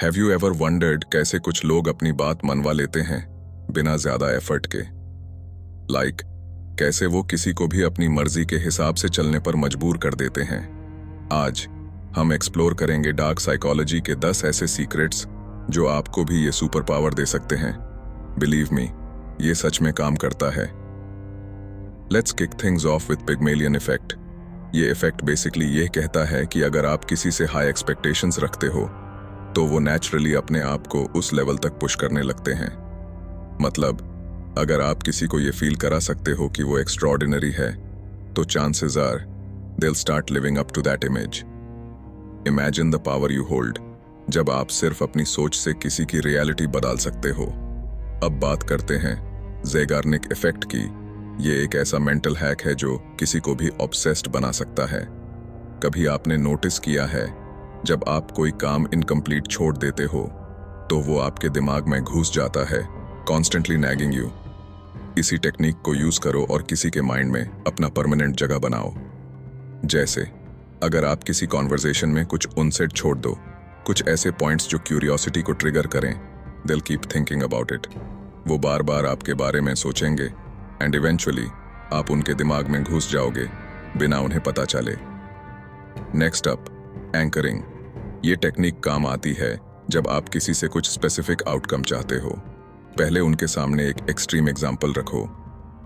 Have you ever wondered कैसे कुछ लोग अपनी बात मनवा लेते हैं बिना ज्यादा एफर्ट के? कैसे वो किसी को भी अपनी मर्जी के हिसाब से चलने पर मजबूर कर देते हैं। आज हम एक्सप्लोर करेंगे डार्क साइकोलॉजी के 10 ऐसे सीक्रेट्स जो आपको भी ये सुपर पावर दे सकते हैं। बिलीव मी, ये सच में काम करता है। Let's kick things of with Pygmalion effect. ये इफेक्ट बेसिकली ये कहता है कि अगर आप किसी से हाई एक्सपेक्टेशंस रखते हो तो वो नेचुरली अपने आप को उस लेवल तक पुश करने लगते हैं। मतलब अगर आप किसी को ये फील करा सकते हो कि वो एक्स्ट्राऑर्डिनरी है, तो chances are they'll start living up to that image. Imagine the power you hold जब आप सिर्फ अपनी सोच से किसी की रियलिटी बदल सकते हो। अब बात करते हैं ज़ेगार्निक इफेक्ट की। ये एक ऐसा मेंटल हैक है जो किसी को भी ऑब्सेस्ड बना सकता है। कभी आपने नोटिस किया है जब आप कोई काम इनकम्प्लीट छोड़ देते हो तो वो आपके दिमाग में घुस जाता है, कॉन्स्टेंटली नैगिंग यू। इसी टेक्निक को यूज करो और किसी के माइंड में अपना परमानेंट जगह बनाओ। जैसे अगर आप किसी कॉन्वर्सेशन में कुछ अनसेड छोड़ दो, कुछ ऐसे पॉइंट्स जो क्यूरियोसिटी को ट्रिगर करें, they'll keep thinking about it। वो बार बार आपके बारे में सोचेंगे एंड इवेंचुअली आप उनके दिमाग में घुस जाओगे बिना उन्हें पता चले। Next up, anchoring. ये टेक्निक काम आती है जब आप किसी से कुछ स्पेसिफिक आउटकम चाहते हो। पहले उनके सामने एक एक्सट्रीम एग्जाम्पल रखो,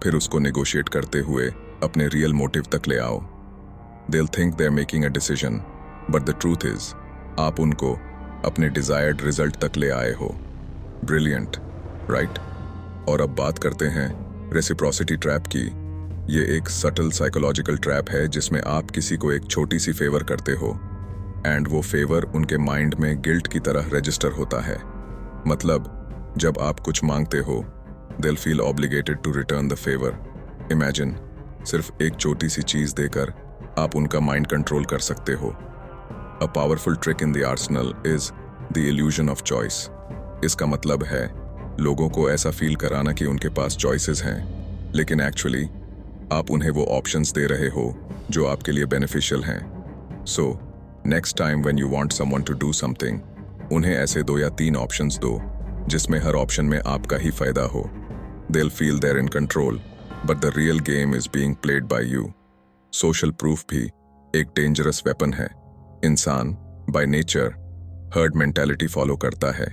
फिर उसको नेगोशिएट करते हुए अपने रियल मोटिव तक ले आओ। They'll think they're making a decision, but the truth is, आप उनको अपने desired result तक ले आए हो। Brilliant, right? और अब बात करते हैं reciprocity trap की। ये एक subtle psychological trap है जिसमें आप किसी को एक छोटी सी फेवर करते हो एंड वो फेवर उनके माइंड में गिल्ट की तरह रजिस्टर होता है। मतलब जब आप कुछ मांगते हो, they'll feel obligated to return the favor. Imagine, सिर्फ एक छोटी सी चीज देकर आप उनका माइंड कंट्रोल कर सकते हो। A powerful trick in the Arsenal is the illusion of choice. इसका मतलब है लोगों को ऐसा फील कराना कि उनके पास चॉइसेस हैं, लेकिन एक्चुअली आप उन्हें वो ऑप्शंस दे रहे हो जो आपके लिए बेनिफिशियल हैं। So next time when you want someone to do something, उन्हें ऐसे 2 या 3 ऑप्शंस दो जिसमें हर ऑप्शन में आपका ही फायदा हो। They'll feel they're in control, but the real game is being played by you. Social proof भी एक डेंजरस वेपन है। इंसान by nature herd mentality follow करता है।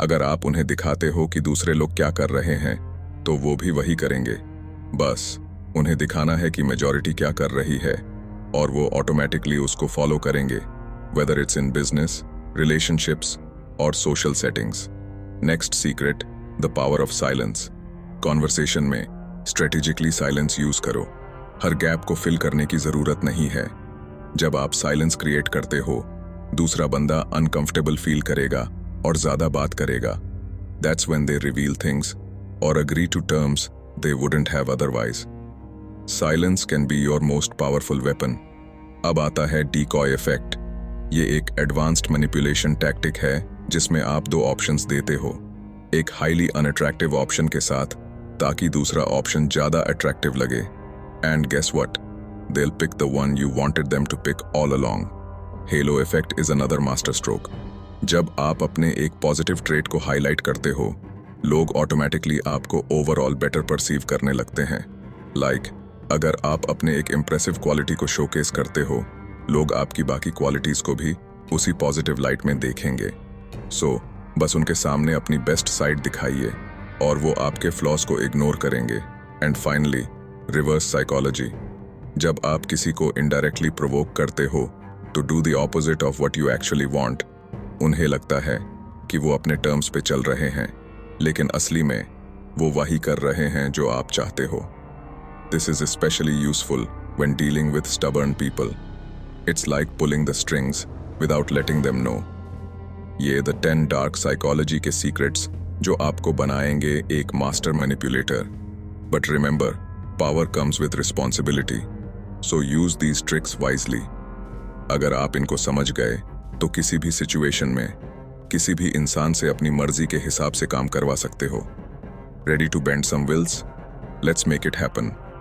अगर आप उन्हें दिखाते हो कि दूसरे लोग क्या कर रहे हैं तो वो भी वही करेंगे। बस उन्हें दिखाना है कि मेजॉरिटी क्या कर रही है और वो ऑटोमेटिकली उसको फॉलो करेंगे, whether it's in business, relationships और social settings. Next secret, the power of silence. Conversation में स्ट्रेटेजिकली साइलेंस यूज करो। हर गैप को फिल करने की जरूरत नहीं है। जब आप साइलेंस क्रिएट करते हो, दूसरा बंदा अनकंफर्टेबल फील करेगा और ज्यादा बात करेगा। That's when they reveal things और agree to terms they wouldn't have otherwise. Silence can be your most powerful weapon. अब आता है डीकॉय इफेक्ट। ये एक एडवांस्ड मैनिपुलेशन टैक्टिक है जिसमें आप 2 ऑप्शंस देते हो, एक हाईली अनअट्रैक्टिव ऑप्शन के साथ, ताकि दूसरा ऑप्शन ज्यादा अट्रैक्टिव लगे। And guess what? They'll pick the one you wanted them to pick all along. Halo effect is another master stroke. जब आप अपने एक पॉजिटिव ट्रेट को हाईलाइट करते हो, लोग ऑटोमेटिकली आपको ओवरऑल बेटर परसीव करने लगते हैं। अगर आप अपने एक इंप्रेसिव क्वालिटी को शोकेस करते हो, लोग आपकी बाकी क्वालिटीज को भी उसी पॉजिटिव लाइट में देखेंगे। सो बस उनके सामने अपनी बेस्ट साइड दिखाइए और वो आपके फ्लॉज को इग्नोर करेंगे। And finally, reverse psychology. जब आप किसी को इनडायरेक्टली प्रोवोक करते हो to do the opposite of what you actually want, उन्हें लगता है कि वो अपने टर्म्स पे चल रहे हैं, लेकिन असली में वो वही कर रहे हैं जो आप चाहते हो। This is specially useful when dealing with stubborn people. It's like pulling the strings without letting them know. ये द 10 डार्क साइकोलॉजी के सीक्रेट्स जो आपको बनाएंगे एक master manipulator. But remember, power comes with responsibility, so use these tricks wisely. अगर आप इनको समझ गए तो किसी भी सिचुएशन में किसी भी इंसान से अपनी मर्जी के हिसाब से काम करवा सकते हो। Ready to bend some wills? Let's make it happen.